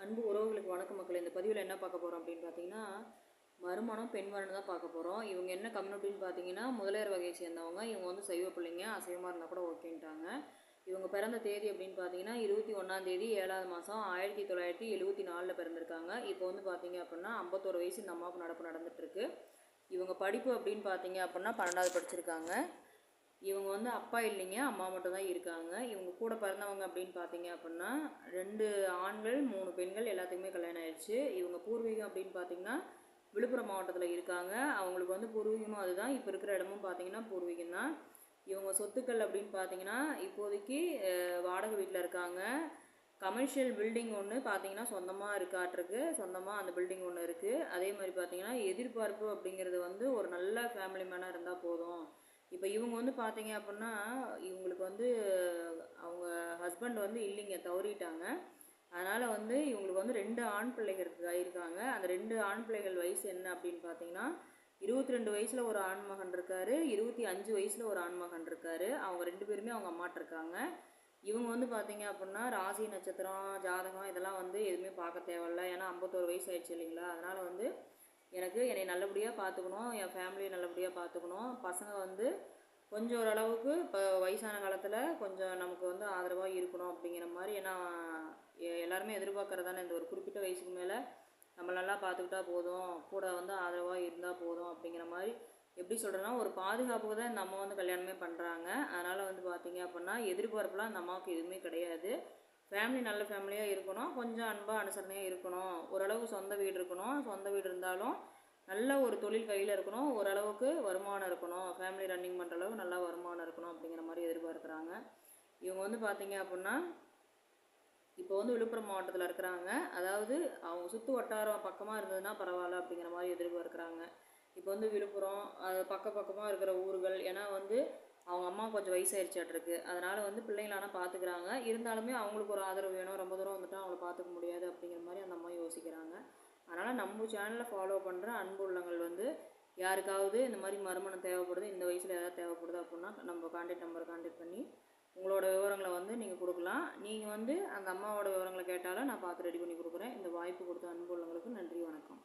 அன்பு உறவுகளுக்கு வணக்கம் மக்களே. இந்த பதிவில் என்ன பார்க்க போகிறோம் அப்படின்னு பார்த்தீங்கன்னா, மறுமணம் பெண் வரணும் தான் பார்க்க போகிறோம். இவங்க என்ன கம்யூனிட்டின்னு பார்த்தீங்கன்னா, முதலியார் வகையை சேர்ந்தவங்க. இவங்க வந்து சைவ பிள்ளைங்க, அசைவமாக இருந்தால் கூட ஓகேன்ட்டாங்க. இவங்க பிறந்த தேதி அப்படின்னு பார்த்தீங்கன்னா 21 7வது மாதம் 1974 பிறந்திருக்காங்க. இப்போ வந்து பார்த்தீங்க அப்படின்னா 51 வயசு இந்த அம்மாவுக்கு நடப்பு நடந்துகிட்ருக்கு. இவங்க படிப்பு அப்படின்னு பார்த்தீங்க அப்படின்னா 12வது படிச்சிருக்காங்க. இவங்க வந்து அப்பா இல்லைங்க, அம்மா மட்டும் தான் இருக்காங்க. இவங்க கூட பிறந்தவங்க அப்படின்னு பார்த்தீங்க அப்படின்னா 2 ஆண்கள் 3 பெண்கள் எல்லாத்துக்குமே கல்யாணம் ஆயிடுச்சு. இவங்க பூர்வீகம் அப்படின்னு பார்த்தீங்கன்னா விழுப்புரம் மாவட்டத்தில் இருக்காங்க. அவங்களுக்கு வந்து பூர்வீகமும் அதுதான், இப்போ இருக்கிற இடமும் பார்த்தீங்கன்னா பூர்வீகம் தான். இவங்க சொத்துக்கள் அப்படின்னு பார்த்தீங்கன்னா இப்போதைக்கு வாடகை வீட்டில் இருக்காங்க. கமர்ஷியல் பில்டிங் ஒன்று பார்த்தீங்கன்னா சொந்தமாக இருக்காட்டிருக்கு, சொந்தமாக அந்த பில்டிங் ஒன்று இருக்குது. அதே மாதிரி பார்த்தீங்கன்னா எதிர்பார்ப்பு அப்படிங்கிறது வந்து ஒரு நல்ல ஃபேமிலி மேனாக இருந்தால் போதும். இப்போ இவங்க வந்து பார்த்தீங்க அப்படின்னா இவங்களுக்கு வந்து அவங்க ஹஸ்பண்ட் வந்து இல்லைங்க, தவறிட்டாங்க. அதனால் வந்து இவங்களுக்கு வந்து 2 ஆண் பிள்ளைகள் இருக்காங்க. அந்த 2 ஆண் பிள்ளைகள் வயசு என்ன அப்படின்னு பார்த்தீங்கன்னா 22 வயசில் ஒரு ஆண்மகன் இருக்கார், 25 வயசில் ஒரு ஆண்மகன் இருக்கார். அவங்க 2 பேருமே அவங்க அம்மாட்ட இருக்காங்க. இவங்க வந்து பார்த்தீங்க அப்படின்னா ராசி நட்சத்திரம் ஜாதகம் இதெல்லாம் வந்து எதுவுமே பார்க்க தேவையில்ல. ஏன்னா 51 வயசு ஆயிடுச்சு இல்லைங்களா. அதனால் வந்து என்னை நல்லபடியாக பார்த்துக்கணும், என் ஃபேமிலியை நல்லபடியாக பார்த்துக்கணும். பசங்க வந்து கொஞ்சம் ஓரளவுக்கு இப்போ வயசான காலத்தில் கொஞ்சம் நமக்கு வந்து ஆதரவாக இருக்கணும் அப்படிங்கிற மாதிரி. ஏன்னா எல்லாருமே எதிர்பார்க்குறது தானே, இந்த ஒரு குறிப்பிட்ட வயசுக்கு மேலே நம்ம நல்லா பார்த்துக்கிட்டா போதும், கூட வந்து ஆதரவாக இருந்தால் போதும் அப்படிங்கிற மாதிரி. எப்படி சொல்கிறேன்னா ஒரு பாதுகாப்புக்கு தான் இந்த அம்மா வந்து கல்யாணமே பண்ணுறாங்க. அதனால் வந்து பார்த்திங்க அப்படின்னா எதிர்பார்ப்புலாம் அந்த அம்மாவுக்கு எதுவுமே கிடையாது. ஃபேமிலி நல்ல ஃபேமிலியாக இருக்கணும், கொஞ்சம் அன்பாக அனுசரணையாக இருக்கணும், ஓரளவு சொந்த வீடு இருக்கணும். சொந்த வீடு இருந்தாலும் நல்ல ஒரு தொழில் கையில் இருக்கணும், ஓரளவுக்கு வருமானம் இருக்கணும், ஃபேமிலி ரன்னிங் பண்ணுற அளவுக்கு நல்லா வருமானம் இருக்கணும் அப்படிங்கிற மாதிரி எதிர்பார்க்குறாங்க. இவங்க வந்து பார்த்திங்க அப்படின்னா இப்போ வந்து விழுப்புரம் மாவட்டத்தில் இருக்கிறாங்க. அதாவது அவங்க சுற்று வட்டாரம் பக்கமாக இருந்ததுன்னா பரவாயில்ல அப்படிங்கிற மாதிரி எதிர்பார்க்குறாங்க. இப்போ வந்து விழுப்புரம் அது பக்கமாக இருக்கிற ஊர்கள், ஏன்னா வந்து அவங்க அம்மா கொஞ்சம் வயசாயிருச்சாட்டிருக்கு. அதனால் வந்து பிள்ளைங்களானா பார்த்துக்கிறாங்க. இருந்தாலுமே அவங்களுக்கு ஒரு ஆதரவு வேணும், ரொம்ப தூரம் வந்துட்டால் அவங்கள பார்த்துக்க முடியாது அப்படிங்கிற மாதிரி அந்த அம்மா யோசிக்கிறாங்க. அதனால் நம்ம சேனலை ஃபாலோ பண்ணுற அன்பு உள்ளங்கள் வந்து யாருக்காவது இந்த மாதிரி மறுமணம் தேவைப்படுது, இந்த வயசில் ஏதாவது தேவைப்படுது அப்படின்னா நம்ம கான்டாக்ட் நம்பரை கான்டாக்ட் பண்ணி உங்களோட விவரங்களை வந்து நீங்கள் கொடுக்கலாம். நீங்கள் வந்து அந்த அம்மாவோட விவரங்களை கேட்டாலும் நான் பார்த்து ரெடி பண்ணி கொடுக்குறேன். இந்த வாய்ப்பு கொடுத்த அன்பு உள்ளவங்களுக்கு நன்றி, வணக்கம்.